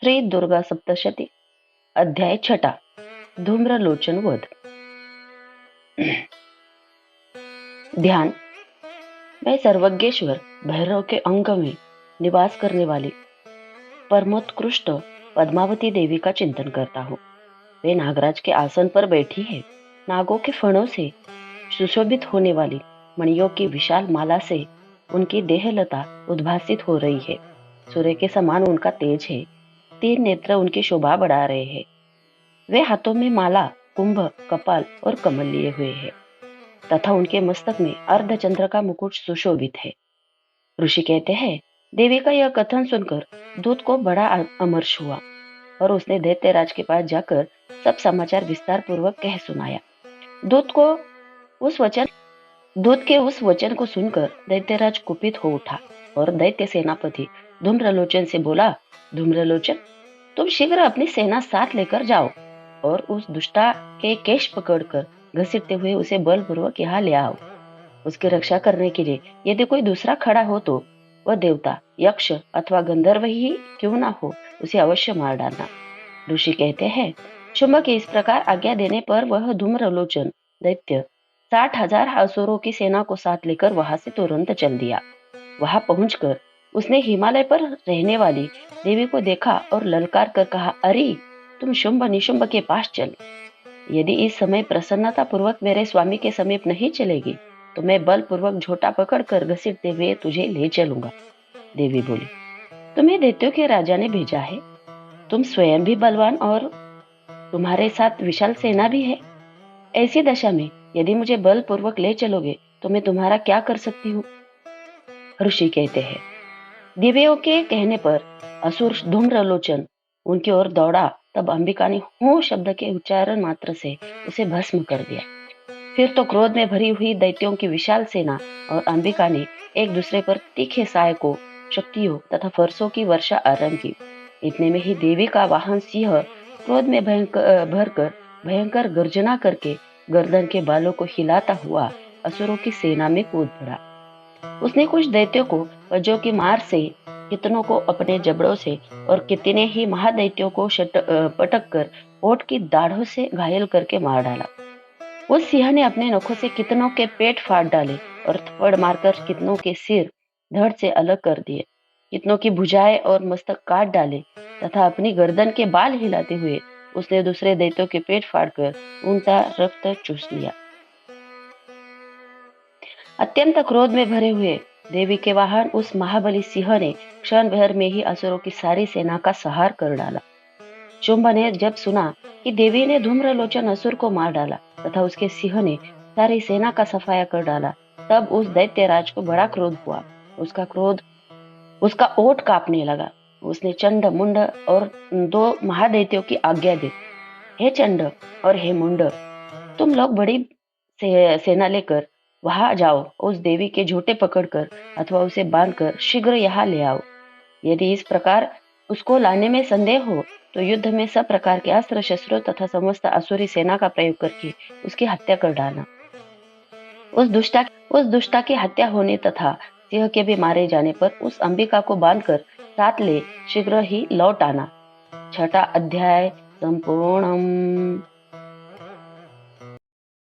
श्री दुर्गा सप्तशती अध्याय छठा धूम्रलोचन वध। ध्यान। मैं सर्वज्ञेश्वर भैरव के अंग में निवास करने वाली परमोत्कृष्ट पद्मावती देवी का चिंतन करता हूँ। वे नागराज के आसन पर बैठी है। नागों के फणों से सुशोभित होने वाली मणियों की विशाल माला से उनकी देहलता उद्भासित हो रही है। सूर्य के समान उनका तेज है। 3 नेत्र उनकी शोभा बढ़ा रहे हैं। वे हाथों में माला, कुंभ, कपाल और कमल लिए हुए हैं तथा उनके मस्तक में अर्धचंद्र का मुकुट सुशोभित है। ऋषि कहते हैं, देवी का यह कथन सुनकर दूत को बड़ा अमर्ष हुआ और उसने दैत्यराज के पास जाकर सब समाचार विस्तार पूर्वक कह सुनाया। दूत के उस वचन को सुनकर दैत्यराज कुपित हो उठा और दैत्य सेनापति धूम्रलोचन से बोला, धूम्रलोचन, तुम शीघ्र अपनी सेना साथ लेकर जाओ और उस दुष्टा के केश पकड़कर घसीटते हुए उसे बलपूर्वक यहाँ ले आओ। उसकी रक्षा करने के लिए यदि कोई दूसरा खड़ा हो तो वह देवता, यक्ष अथवा गंधर्व ही क्यों ना हो, उसे अवश्य मार डालना। ऋषि कहते हैं, शुंभ के इस प्रकार आज्ञा देने पर वह धूम्रलोचन दैत्य 60,000 असुरों की सेना को साथ लेकर वहां से तुरंत चल दिया। वहां पहुंचकर उसने हिमालय पर रहने वाली देवी को देखा और ललकार कर कहा, अरे तुम शुंभ निशुंभ के पास चल। यदि इस समय प्रसन्नता पूर्वक मेरे स्वामी के समीप नहीं चलेगी तो मैं बलपूर्वक झोटा पकड़कर घसीटते हुए तुझे ले चलूंगा। देवी बोली, तुम्हें दैत्यों के राजा ने भेजा है। तुम स्वयं भी बलवान और तुम्हारे साथ विशाल सेना भी है। ऐसी दशा में यदि मुझे बलपूर्वक ले चलोगे तो मैं तुम्हारा क्या कर सकती हूँ। ऋषि कहते हैं, देवियों के कहने पर असुर धूम्रलोचन उनकी ओर दौड़ा। तब अंबिका ने हूं शब्द के उच्चारण मात्र से उसे भस्म कर दिया। फिर तो क्रोध में भरी हुई दैत्यों की विशाल सेना और अंबिका ने एक दूसरे पर तीखे सहायकों, शक्तियों तथा फरसों की वर्षा आरंभ की। इतने में ही देवी का वाहन सिंह क्रोध में भरकर भयंकर गर्जना करके गर्दन के बालों को हिलाता हुआ असुरों की सेना में कूद पड़ा। उसने कुछ दैत्यों को वज्रों की मार से, कितनों को अपने जबड़ों से और कितने ही महादैत्यों को पटक कर ओठ की दाढ़ों से घायल करके मार डाला। उस सिंह ने अपने नखों से कितनों के पेट फाड़ डाले और थप्पड़ मारकर कितनों के सिर धड़ से अलग कर दिए। कितनों की भुजाएं और मस्तक काट डाले तथा अपनी गर्दन के बाल हिलाते हुए उसने दूसरे दैत्यों के पेट फाड़कर उनका रक्त चूस लिया। अत्यंत क्रोध में भरे हुए देवी के वाहन उस महाबली सिंह ने क्षण भर में ही असुरों की सारी सेना का संहार कर डाला। शुंभ ने जब सुना कि देवी ने धूम्रलोचन असुर को मार डाला तथा उसके सिंह ने सारी सेना का सफाया कर डाला, तब उस दैत्यराज को बड़ा क्रोध हुआ। उसका ओठ कांपने लगा। उसने चंड, मुंड और 2 महादैत्यों की आज्ञा दी, हे चंड और हे मुंड, तुम लोग बड़ी सेना लेकर वहां जाओ। उस देवी के झोटे पकड़कर अथवा उसे बांधकर शीघ्र यहाँ ले आओ। यदि इस प्रकार उसको लाने में संदेह हो तो युद्ध में सब प्रकार के अस्त्र शस्त्रों तथा समस्त असुरी सेना का प्रयोग करके उसकी हत्या कर डालना। उस दुष्टा की हत्या होने तथा सिंह के भी मारे जाने पर उस अंबिका को बांधकर साथ ले शीघ्र ही लौट आना। छठा अध्याय संपूर्णम।